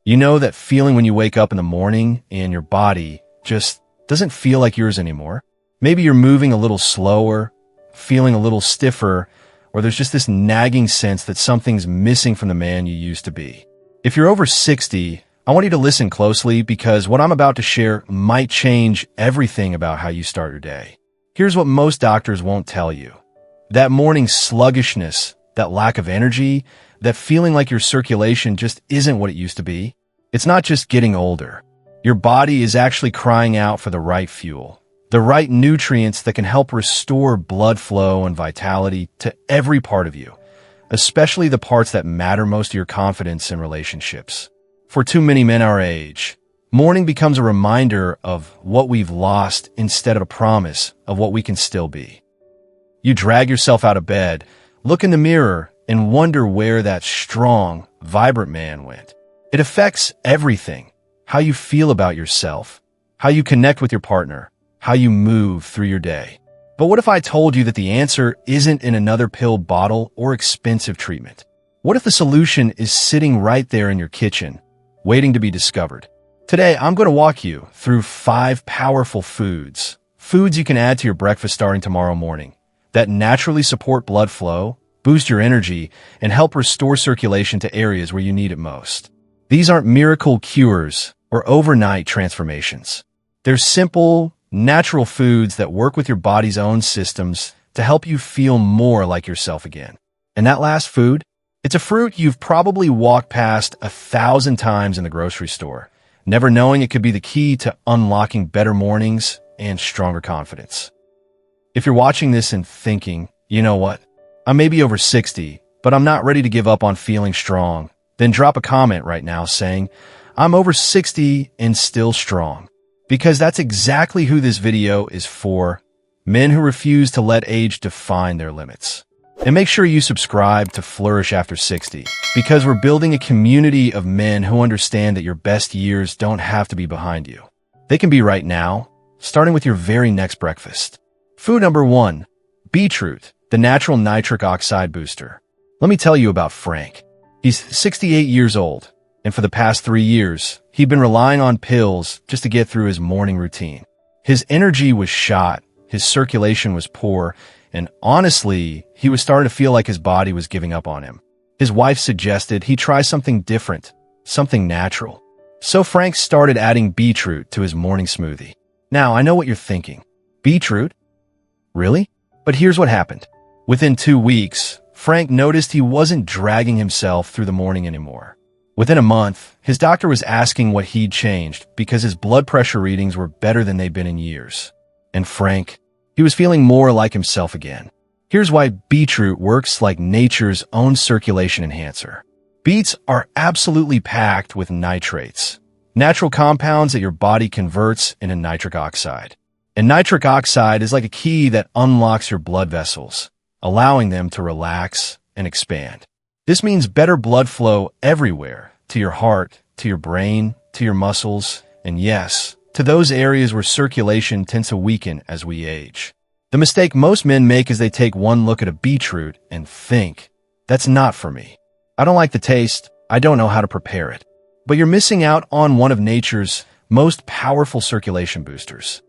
You know that feeling when you wake up in the morning and your body just doesn't feel like yours anymore? Maybe you're moving a little slower, feeling a little stiffer, or there's just this nagging sense that something's missing from the man you used to be. If you're over 60, I want you to listen closely because what I'm about to share might change everything about how you start your day. Here's what most doctors won't tell you. That morning sluggishness, that lack of energy, that feeling like your circulation just isn't what it used to be. It's not just getting older. Your body is actually crying out for the right fuel, the right nutrients that can help restore blood flow and vitality to every part of you, especially the parts that matter most to your confidence and relationships. For too many men our age, morning becomes a reminder of what we've lost instead of a promise of what we can still be. You drag yourself out of bed, look in the mirror, and wonder where that strong, vibrant man went. It affects everything. How you feel about yourself, how you connect with your partner, how you move through your day. But what if I told you that the answer isn't in another pill bottle or expensive treatment? What if the solution is sitting right there in your kitchen, waiting to be discovered? Today, I'm going to walk you through 5 powerful foods you can add to your breakfast starting tomorrow morning that naturally support blood flow, boost your energy, and help restore circulation to areas where you need it most. These aren't miracle cures or overnight transformations. They're simple, natural foods that work with your body's own systems to help you feel more like yourself again. And that last food? It's a fruit you've probably walked past 1,000 times in the grocery store, never knowing it could be the key to unlocking better mornings and stronger confidence. If you're watching this and thinking, you know what? I may be over 60, but I'm not ready to give up on feeling strong, then drop a comment right now saying, I'm over 60 and still strong. Because that's exactly who this video is for, men who refuse to let age define their limits. And make sure you subscribe to Flourish After 60, because we're building a community of men who understand that your best years don't have to be behind you. They can be right now, starting with your very next breakfast. Food number 1, beetroot, the natural nitric oxide booster. Let me tell you about Frank. He's 68 years old, and for the past 3 years, he'd been relying on pills just to get through his morning routine. His energy was shot, his circulation was poor, and honestly, he was starting to feel like his body was giving up on him. His wife suggested he try something different, something natural. So Frank started adding beetroot to his morning smoothie. Now, I know what you're thinking. Beetroot? Really? But here's what happened. Within 2 weeks, Frank noticed he wasn't dragging himself through the morning anymore. Within a month, his doctor was asking what he'd changed because his blood pressure readings were better than they'd been in years. And Frank, he was feeling more like himself again. Here's why beetroot works like nature's own circulation enhancer. Beets are absolutely packed with nitrates, natural compounds that your body converts into nitric oxide. And nitric oxide is like a key that unlocks your blood vessels, allowing them to relax and expand. This means better blood flow everywhere, to your heart, to your brain, to your muscles, and yes, to those areas where circulation tends to weaken as we age. The mistake most men make is they take one look at a beetroot and think, that's not for me. I don't like the taste, I don't know how to prepare it. But you're missing out on one of nature's most powerful circulation boosters.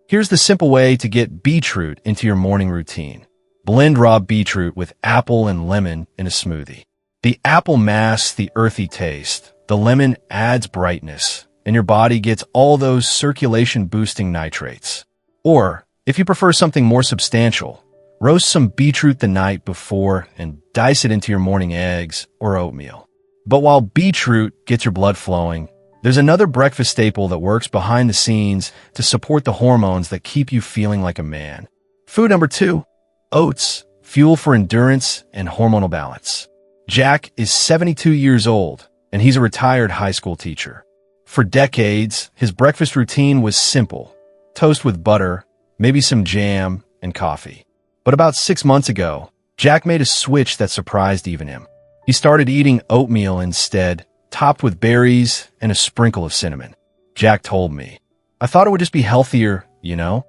Here's the simple way to get beetroot into your morning routine. Blend raw beetroot with apple and lemon in a smoothie. The apple masks the earthy taste, the lemon adds brightness, and your body gets all those circulation-boosting nitrates. Or, if you prefer something more substantial, roast some beetroot the night before and dice it into your morning eggs or oatmeal. But while beetroot gets your blood flowing, there's another breakfast staple that works behind the scenes to support the hormones that keep you feeling like a man. Food number 2. Oats, fuel for endurance and hormonal balance. Jack is 72 years old, and he's a retired high school teacher. For decades, his breakfast routine was simple. Toast with butter, maybe some jam, and coffee. But about 6 months ago, Jack made a switch that surprised even him. He started eating oatmeal instead, topped with berries and a sprinkle of cinnamon. Jack told me, I thought it would just be healthier, you know?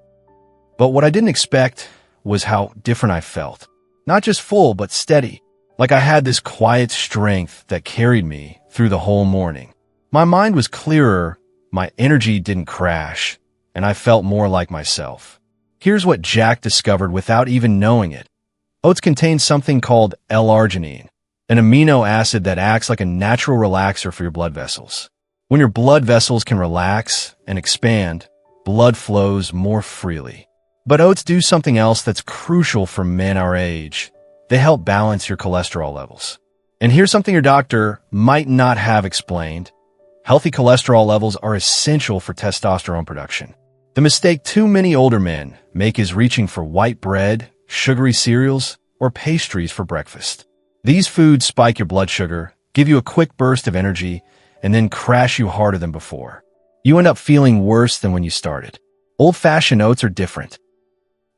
But what I didn't expect was how different I felt. Not just full, but steady. Like I had this quiet strength that carried me through the whole morning. My mind was clearer, my energy didn't crash, and I felt more like myself. Here's what Jack discovered without even knowing it. Oats contain something called L-arginine, an amino acid that acts like a natural relaxer for your blood vessels. When your blood vessels can relax and expand, blood flows more freely. But oats do something else that's crucial for men our age. They help balance your cholesterol levels. And here's something your doctor might not have explained. Healthy cholesterol levels are essential for testosterone production. The mistake too many older men make is reaching for white bread, sugary cereals, or pastries for breakfast. These foods spike your blood sugar, give you a quick burst of energy, and then crash you harder than before. You end up feeling worse than when you started. Old-fashioned oats are different.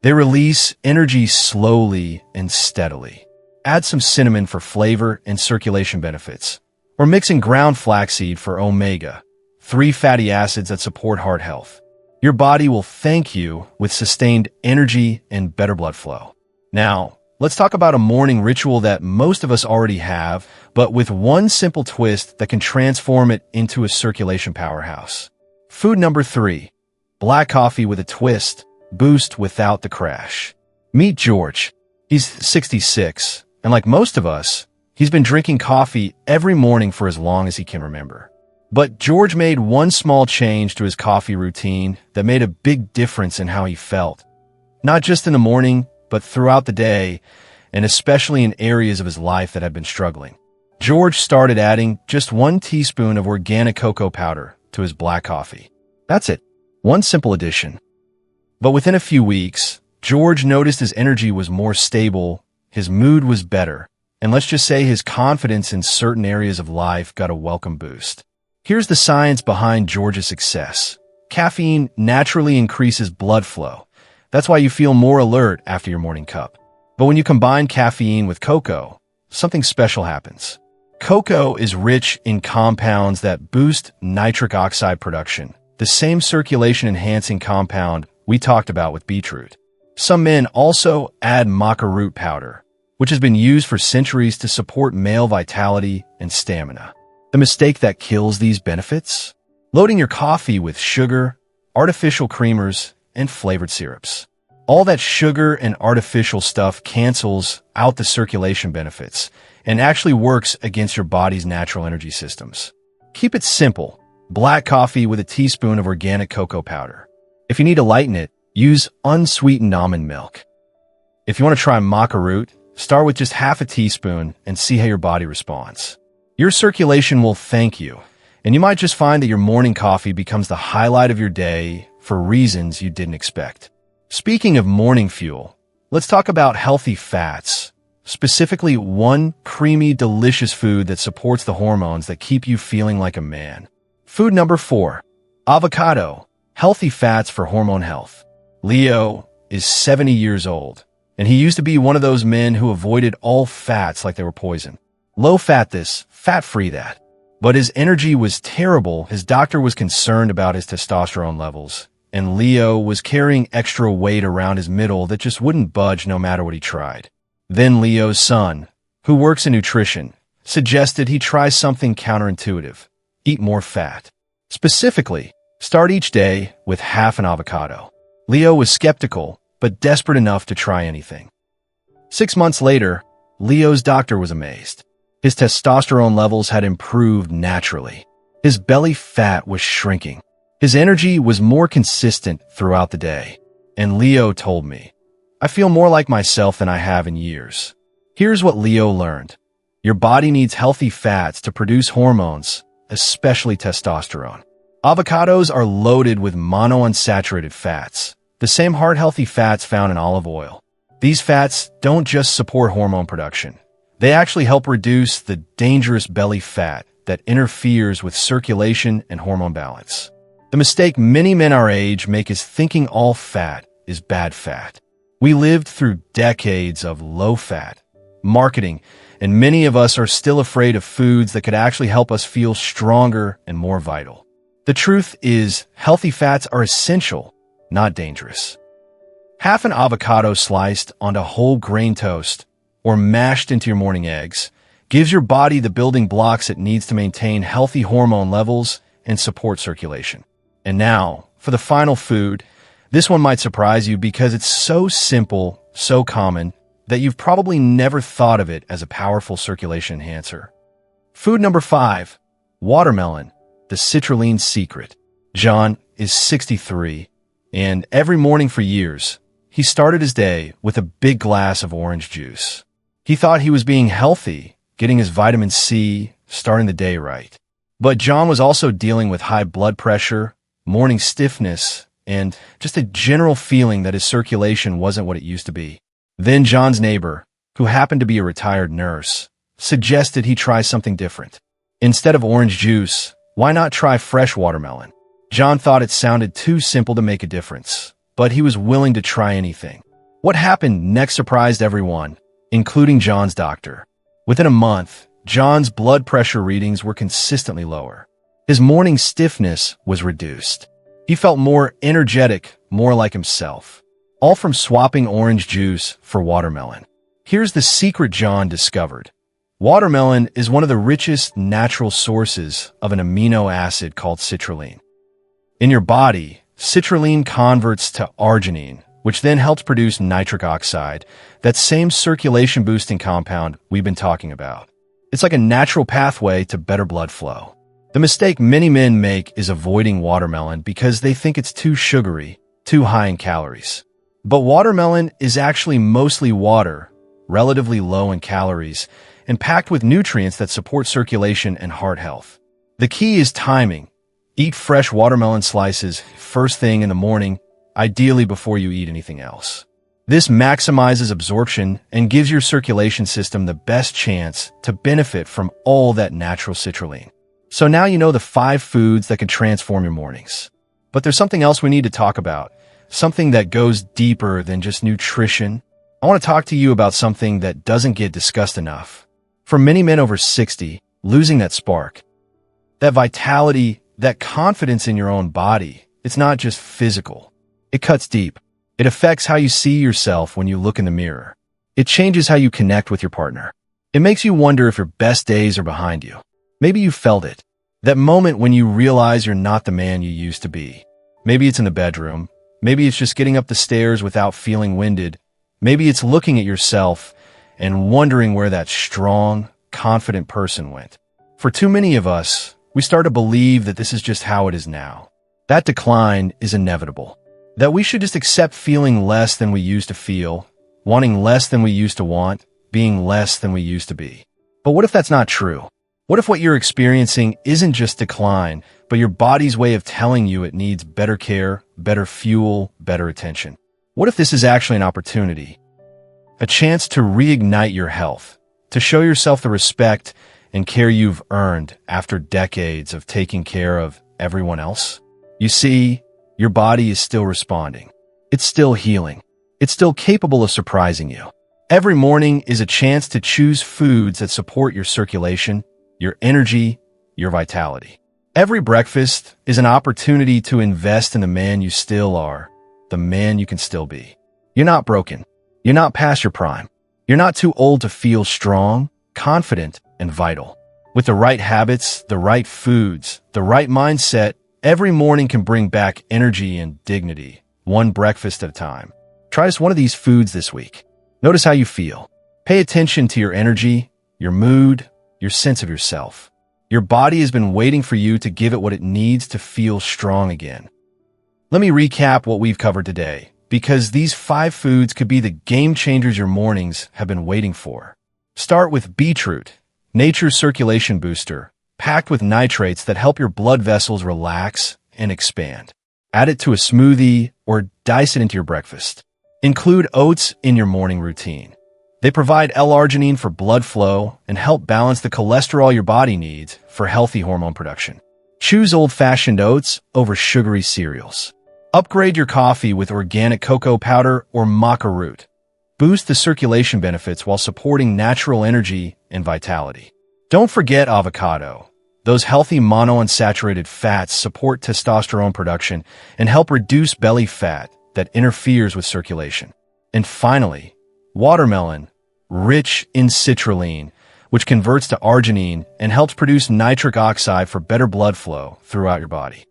They release energy slowly and steadily. Add some cinnamon for flavor and circulation benefits, or mix in ground flaxseed for omega-3 fatty acids that support heart health. Your body will thank you with sustained energy and better blood flow. Now, let's talk about a morning ritual that most of us already have, but with one simple twist that can transform it into a circulation powerhouse. Food number 3, black coffee with a twist, boost without the crash. Meet George. He's 66, and like most of us, he's been drinking coffee every morning for as long as he can remember. But George made one small change to his coffee routine that made a big difference in how he felt. Not just in the morning, but throughout the day, and especially in areas of his life that had been struggling. George started adding just 1 teaspoon of organic cocoa powder to his black coffee. That's it. One simple addition. But within a few weeks, George noticed his energy was more stable, his mood was better, and let's just say his confidence in certain areas of life got a welcome boost. Here's the science behind George's success. Caffeine naturally increases blood flow. That's why you feel more alert after your morning cup. But when you combine caffeine with cocoa, something special happens. Cocoa is rich in compounds that boost nitric oxide production, the same circulation-enhancing compound we talked about with beetroot. Some men also add maca root powder, which has been used for centuries to support male vitality and stamina. The mistake that kills these benefits? Loading your coffee with sugar, artificial creamers, and flavored syrups. All that sugar and artificial stuff cancels out the circulation benefits and actually works against your body's natural energy systems. Keep it simple. Black coffee with a teaspoon of organic cocoa powder. If you need to lighten it, use unsweetened almond milk. If you want to try maca root, start with just half a teaspoon and see how your body responds. Your circulation will thank you, and you might just find that your morning coffee becomes the highlight of your day for reasons you didn't expect. Speaking of morning fuel, let's talk about healthy fats, specifically one creamy, delicious food that supports the hormones that keep you feeling like a man. Food number 4, avocado, healthy fats for hormone health. Leo is 70 years old, and he used to be one of those men who avoided all fats like they were poison. Low fat this, fat free that. But his energy was terrible. His doctor was concerned about his testosterone levels, and Leo was carrying extra weight around his middle that just wouldn't budge no matter what he tried. Then Leo's son, who works in nutrition, suggested he try something counterintuitive. Eat more fat. Specifically, start each day with half an avocado. Leo was skeptical, but desperate enough to try anything. 6 months later, Leo's doctor was amazed. His testosterone levels had improved naturally. His belly fat was shrinking. His energy was more consistent throughout the day. And Leo told me, I feel more like myself than I have in years. Here's what Leo learned. Your body needs healthy fats to produce hormones, especially testosterone. Avocados are loaded with monounsaturated fats, the same heart-healthy fats found in olive oil. These fats don't just support hormone production. They actually help reduce the dangerous belly fat that interferes with circulation and hormone balance. The mistake many men our age make is thinking all fat is bad fat. We lived through decades of low-fat marketing, and many of us are still afraid of foods that could actually help us feel stronger and more vital. The truth is, healthy fats are essential, not dangerous. Half an avocado sliced onto whole grain toast or mashed into your morning eggs gives your body the building blocks it needs to maintain healthy hormone levels and support circulation. And now, for the final food, this one might surprise you because it's so simple, so common, that you've probably never thought of it as a powerful circulation enhancer. Food number 5, watermelon, the citrulline secret. John is 63, and every morning for years, he started his day with a big glass of orange juice. He thought he was being healthy, getting his vitamin C, starting the day right. But John was also dealing with high blood pressure, morning stiffness, and just a general feeling that his circulation wasn't what it used to be. Then John's neighbor, who happened to be a retired nurse, suggested he try something different. Instead of orange juice, why not try fresh watermelon? John thought it sounded too simple to make a difference, but he was willing to try anything. What happened next surprised everyone, including John's doctor. Within a month, John's blood pressure readings were consistently lower. His morning stiffness was reduced. He felt more energetic, more like himself. All from swapping orange juice for watermelon. Here's the secret John discovered. Watermelon is one of the richest natural sources of an amino acid called citrulline. In your body, citrulline converts to arginine, which then helps produce nitric oxide, that same circulation-boosting compound we've been talking about. It's like a natural pathway to better blood flow. The mistake many men make is avoiding watermelon because they think it's too sugary, too high in calories. But watermelon is actually mostly water, relatively low in calories, and packed with nutrients that support circulation and heart health. The key is timing. Eat fresh watermelon slices first thing in the morning, ideally before you eat anything else. This maximizes absorption and gives your circulation system the best chance to benefit from all that natural citrulline. So now you know the 5 foods that can transform your mornings. But there's something else we need to talk about, something that goes deeper than just nutrition. I want to talk to you about something that doesn't get discussed enough. For many men over 60, losing that spark, that vitality, that confidence in your own body, it's not just physical. It cuts deep. It affects how you see yourself when you look in the mirror. It changes how you connect with your partner. It makes you wonder if your best days are behind you. Maybe you felt it. That moment when you realize you're not the man you used to be. Maybe it's in the bedroom. Maybe it's just getting up the stairs without feeling winded. Maybe it's looking at yourself and wondering where that strong, confident person went. For too many of us, we start to believe that this is just how it is now. That decline is inevitable. That we should just accept feeling less than we used to feel, wanting less than we used to want, being less than we used to be. But what if that's not true? What if what you're experiencing isn't just decline, but your body's way of telling you it needs better care, better fuel, better attention? What if this is actually an opportunity? A chance to reignite your health, to show yourself the respect and care you've earned after decades of taking care of everyone else? You see, your body is still responding. It's still healing. It's still capable of surprising you. Every morning is a chance to choose foods that support your circulation, your energy, your vitality. Every breakfast is an opportunity to invest in the man you still are, the man you can still be. You're not broken. You're not past your prime. You're not too old to feel strong, confident, and vital. With the right habits, the right foods, the right mindset, every morning can bring back energy and dignity, one breakfast at a time. Try just one of these foods this week. Notice how you feel. Pay attention to your energy, your mood, your sense of yourself. Your body has been waiting for you to give it what it needs to feel strong again. Let me recap what we've covered today, because these 5 foods could be the game changers your mornings have been waiting for. Start with beetroot, nature's circulation booster, packed with nitrates that help your blood vessels relax and expand. Add it to a smoothie or dice it into your breakfast. Include oats in your morning routine. They provide L-arginine for blood flow and help balance the cholesterol your body needs for healthy hormone production. Choose old-fashioned oats over sugary cereals. Upgrade your coffee with organic cocoa powder or maca root. Boost the circulation benefits while supporting natural energy and vitality. Don't forget avocado. Those healthy monounsaturated fats support testosterone production and help reduce belly fat that interferes with circulation. And finally, watermelon, rich in citrulline, which converts to arginine and helps produce nitric oxide for better blood flow throughout your body.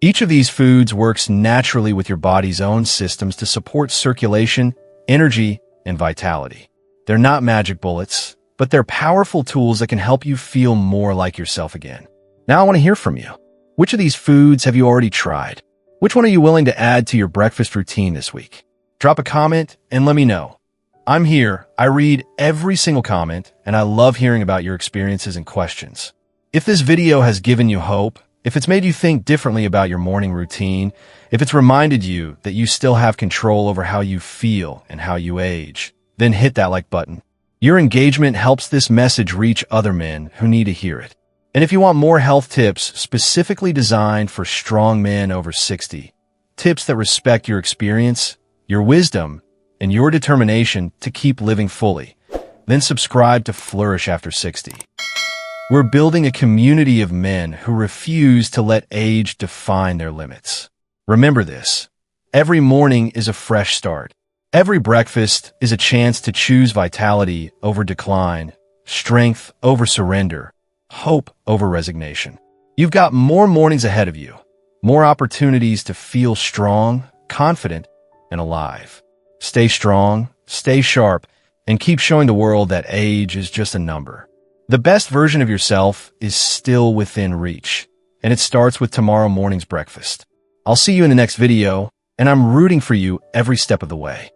Each of these foods works naturally with your body's own systems to support circulation, energy, and vitality. They're not magic bullets, but they're powerful tools that can help you feel more like yourself again. Now I want to hear from you. Which of these foods have you already tried? Which one are you willing to add to your breakfast routine this week? Drop a comment and let me know. I'm here, I read every single comment, and I love hearing about your experiences and questions. If this video has given you hope, if it's made you think differently about your morning routine, if it's reminded you that you still have control over how you feel and how you age, then hit that like button. Your engagement helps this message reach other men who need to hear it. And if you want more health tips specifically designed for strong men over 60, tips that respect your experience, your wisdom, and your determination to keep living fully, then subscribe to Flourish After 60. We're building a community of men who refuse to let age define their limits. Remember this: every morning is a fresh start. Every breakfast is a chance to choose vitality over decline, strength over surrender, hope over resignation. You've got more mornings ahead of you, more opportunities to feel strong, confident, and alive. Stay strong, stay sharp, and keep showing the world that age is just a number. The best version of yourself is still within reach, and it starts with tomorrow morning's breakfast. I'll see you in the next video, and I'm rooting for you every step of the way.